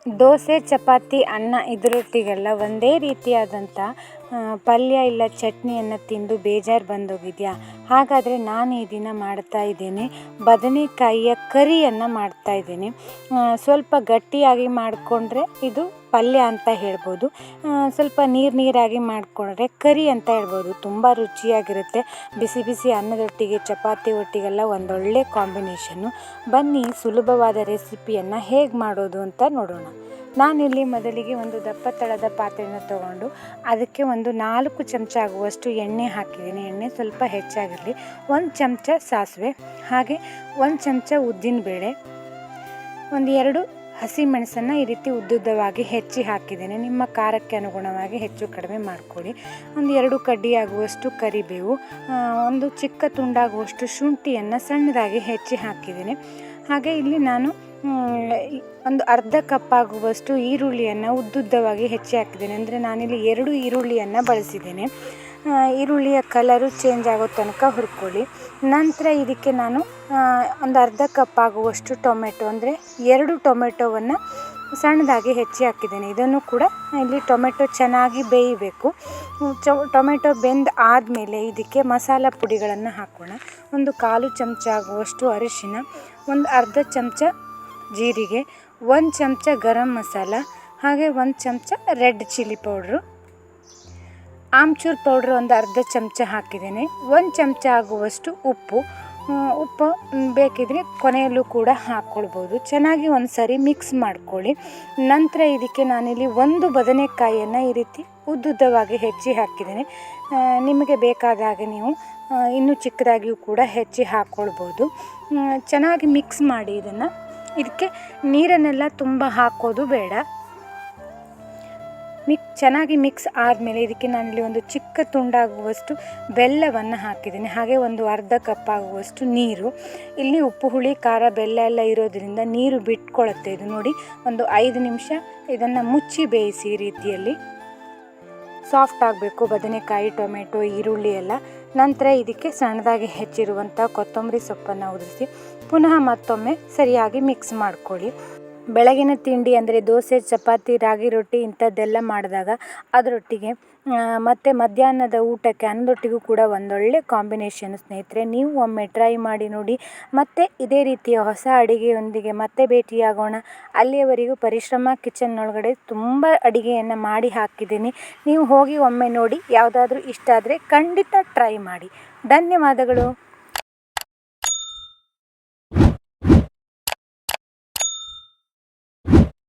ದೋಸೆ, ಚಪಾತಿ, ಅನ್ನ ಇದರೊಟ್ಟಿಗೆಲ್ಲ ಒಂದೇ ರೀತಿಯಾದಂಥ ಪಲ್ಯ ಇಲ್ಲ ಚಟ್ನಿಯನ್ನು ತಿಂದು ಬೇಜಾರು ಬಂದೋಗಿದೆಯಾ? ಹಾಗಾದರೆ ನಾನು ಈ ದಿನ ಮಾಡ್ತಾಯಿದ್ದೇನೆ ಬದನೆಕಾಯಿಯ ಕರಿಯನ್ನು ಮಾಡ್ತಾಯಿದ್ದೀನಿ. ಸ್ವಲ್ಪ ಗಟ್ಟಿಯಾಗಿ ಮಾಡಿಕೊಂಡ್ರೆ ಇದು ಪಲ್ಯ ಅಂತ ಹೇಳ್ಬೋದು, ಸ್ವಲ್ಪ ನೀರಾಗಿ ಮಾಡಿಕೊಂಡ್ರೆ ಕರಿ ಅಂತ ಹೇಳ್ಬೋದು. ತುಂಬ ರುಚಿಯಾಗಿರುತ್ತೆ. ಬಿಸಿ ಬಿಸಿ ಅನ್ನದೊಟ್ಟಿಗೆ ಚಪಾತಿ ಒಟ್ಟಿಗೆಲ್ಲ ಒಂದೊಳ್ಳೆ ಕಾಂಬಿನೇಷನ್ನು. ಬನ್ನಿ ಸುಲಭವಾದ ರೆಸಿಪಿಯನ್ನು ಹೇಗೆ ಮಾಡೋದು ಅಂತ ನೋಡೋಣ. ನಾನಿಲ್ಲಿ ಮೊದಲಿಗೆ ಒಂದು ದಪ್ಪ ತಳದ ಪಾತ್ರೆಯನ್ನು ತಗೊಂಡು ಅದಕ್ಕೆ ಒಂದು 4 ಚಮಚ ಆಗುವಷ್ಟು ಎಣ್ಣೆ ಹಾಕಿದ್ದೀನಿ. ಎಣ್ಣೆ ಸ್ವಲ್ಪ ಹೆಚ್ಚಾಗಿರಲಿ. 1 ಚಮಚ ಸಾಸಿವೆ, ಹಾಗೆ 1 ಚಮಚ ಉದ್ದಿನಬೇಳೆ, ಒಂದು 2 ಹಸಿಮೆಣಸನ್ನು ಈ ರೀತಿ ಉದ್ದುದ್ದವಾಗಿ ಹೆಚ್ಚಿ ಹಾಕಿದ್ದೇನೆ. ನಿಮ್ಮ ಖಾರಕ್ಕೆ ಅನುಗುಣವಾಗಿ ಹೆಚ್ಚು ಕಡಿಮೆ ಮಾಡಿಕೊಳ್ಳಿ. ಒಂದು 2 ಕಡ್ಡಿ ಆಗುವಷ್ಟು ಕರಿಬೇವು, ಒಂದು ಚಿಕ್ಕ ತುಂಡಾಗುವಷ್ಟು ಶುಂಠಿಯನ್ನು ಸಣ್ಣದಾಗಿ ಹೆಚ್ಚಿ ಹಾಕಿದ್ದೇನೆ. ಹಾಗೆ ಇಲ್ಲಿ ನಾನು ಒಂದು ಅರ್ಧ ಕಪ್ ಆಗುವಷ್ಟು ಈರುಳ್ಳಿಯನ್ನು ಉದ್ದುದ್ದವಾಗಿ ಹೆಚ್ಚಿ ಹಾಕಿದ್ದೇನೆ. ಅಂದರೆ ನಾನಿಲ್ಲಿ 2 ಈರುಳ್ಳಿಯನ್ನು ಬಳಸಿದ್ದೇನೆ. ಈರುಳ್ಳಿಯ ಕಲರು ಚೇಂಜ್ ಆಗೋ ತನಕ ಹುರ್ಕೊಳ್ಳಿ. ನಂತರ ಇದಕ್ಕೆ ನಾನು ಒಂದು ಅರ್ಧ ಕಪ್ ಆಗುವಷ್ಟು ಟೊಮೆಟೊ, ಅಂದರೆ 2 ಟೊಮೆಟೊವನ್ನು ಸಣ್ಣದಾಗಿ ಹೆಚ್ಚಿ ಹಾಕಿದ್ದೇನೆ. ಇದನ್ನು ಕೂಡ ಇಲ್ಲಿ ಟೊಮೆಟೊ ಚೆನ್ನಾಗಿ ಬೇಯಬೇಕು. ಟೊಮೆಟೊ ಬೆಂದು ಆದಮೇಲೆ ಇದಕ್ಕೆ ಮಸಾಲ ಪುಡಿಗಳನ್ನು ಹಾಕೋಣ. ಒಂದು 1/4 ಚಮಚ ಆಗುವಷ್ಟು ಅರಿಶಿನ, ಒಂದು ಅರ್ಧ ಚಮಚ ಜೀರಿಗೆ, 1 ಚಮಚ ಗರಂ ಮಸಾಲ, ಹಾಗೆ 1 ಚಮಚ red chilli powder, amchur powder ಒಂದು ಅರ್ಧ ಚಮಚ ಹಾಕಿದ್ದೇನೆ. 1 ಚಮಚ ಆಗುವಷ್ಟು ಉಪ್ಪು ಬೇಕಿದ್ರೆ ಕೊನೆಯಲ್ಲೂ ಕೂಡ ಹಾಕ್ಕೊಳ್ಬೋದು. ಚೆನ್ನಾಗಿ ಒಂದು ಸರಿ ಮಿಕ್ಸ್ ಮಾಡ್ಕೊಳ್ಳಿ. ನಂತರ ಇದಕ್ಕೆ ನಾನಿಲ್ಲಿ 1 ಬದನೆಕಾಯಿಯನ್ನು ಈ ರೀತಿ ಉದ್ದುದ್ದವಾಗಿ ಹೆಚ್ಚಿ ಹಾಕಿದ್ದೇನೆ. ನಿಮಗೆ ಬೇಕಾದ ಹಾಗೆ ನೀವು ಇನ್ನೂ ಚಿಕ್ಕದಾಗಿಯೂ ಕೂಡ ಹೆಚ್ಚಿ ಹಾಕ್ಕೊಳ್ಬೋದು. ಚೆನ್ನಾಗಿ ಮಿಕ್ಸ್ ಮಾಡಿ ಇದಕ್ಕೆ ನೀರನ್ನೆಲ್ಲ ತುಂಬ ಹಾಕೋದು ಬೇಡ. ಚೆನ್ನಾಗಿ ಮಿಕ್ಸ್ ಆದಮೇಲೆ ಇದಕ್ಕೆ ನಾನಿಲ್ಲಿ ಒಂದು ಚಿಕ್ಕ ತುಂಡಾಗುವಷ್ಟು ಬೆಲ್ಲವನ್ನು ಹಾಕಿದ್ದೀನಿ. ಹಾಗೆ ಒಂದು ಅರ್ಧ ಕಪ್ ಆಗುವಷ್ಟು ನೀರು. ಇಲ್ಲಿ ಉಪ್ಪು, ಹುಳಿ, ಖಾರ, ಬೆಲ್ಲ ಎಲ್ಲ ಇರೋದ್ರಿಂದ ನೀರು ಬಿಟ್ಕೊಳ್ಳುತ್ತೆ. ಇದು ನೋಡಿ, ಒಂದು 5 ನಿಮಿಷ ಇದನ್ನು ಮುಚ್ಚಿ ಬೇಯಿಸಿ. ಈ ರೀತಿಯಲ್ಲಿ ಸಾಫ್ಟ್ ಆಗಬೇಕು ಬದನೆಕಾಯಿ, ಟೊಮೆಟೊ, ಈರುಳ್ಳಿ ಎಲ್ಲ. ನಂತರ ಇದಕ್ಕೆ ಸಣ್ಣದಾಗಿ ಹೆಚ್ಚಿರುವಂಥ ಕೊತ್ತಂಬರಿ ಸೊಪ್ಪನ್ನು ಉದುರಿಸಿ ಪುನಃ ಮತ್ತೊಮ್ಮೆ ಸರಿಯಾಗಿ ಮಿಕ್ಸ್ ಮಾಡ್ಕೊಳ್ಳಿ. ಬೆಳಗಿನ ತಿಂಡಿ ಅಂದರೆ ದೋಸೆ, ಚಪಾತಿ, ರಾಗಿ ರೊಟ್ಟಿ ಇಂಥದ್ದೆಲ್ಲ ಮಾಡಿದಾಗ ಅದರೊಟ್ಟಿಗೆ ಮತ್ತು ಮಧ್ಯಾಹ್ನದ ಊಟಕ್ಕೆ ಅನ್ನದೊಟ್ಟಿಗೂ ಕೂಡ ಒಂದೊಳ್ಳೆ ಕಾಂಬಿನೇಷನ್ ಸ್ನೇಹಿತರೆ. ನೀವು ಒಮ್ಮೆ ಟ್ರೈ ಮಾಡಿ ನೋಡಿ. ಮತ್ತು ಇದೇ ರೀತಿಯ ಹೊಸ ಅಡಿಗೆಯೊಂದಿಗೆ ಮತ್ತೆ ಭೇಟಿಯಾಗೋಣ. ಅಲ್ಲಿಯವರೆಗೂ ಪರಿಶ್ರಮ ಕಿಚನ್ ಒಳಗಡೆ ತುಂಬ ಅಡಿಗೆಯನ್ನು ಮಾಡಿ ಹಾಕಿದ್ದೀನಿ. ನೀವು ಹೋಗಿ ಒಮ್ಮೆ ನೋಡಿ. ಯಾವುದಾದ್ರೂ ಇಷ್ಟ ಆದರೆ ಖಂಡಿತ ಟ್ರೈ ಮಾಡಿ. ಧನ್ಯವಾದಗಳು.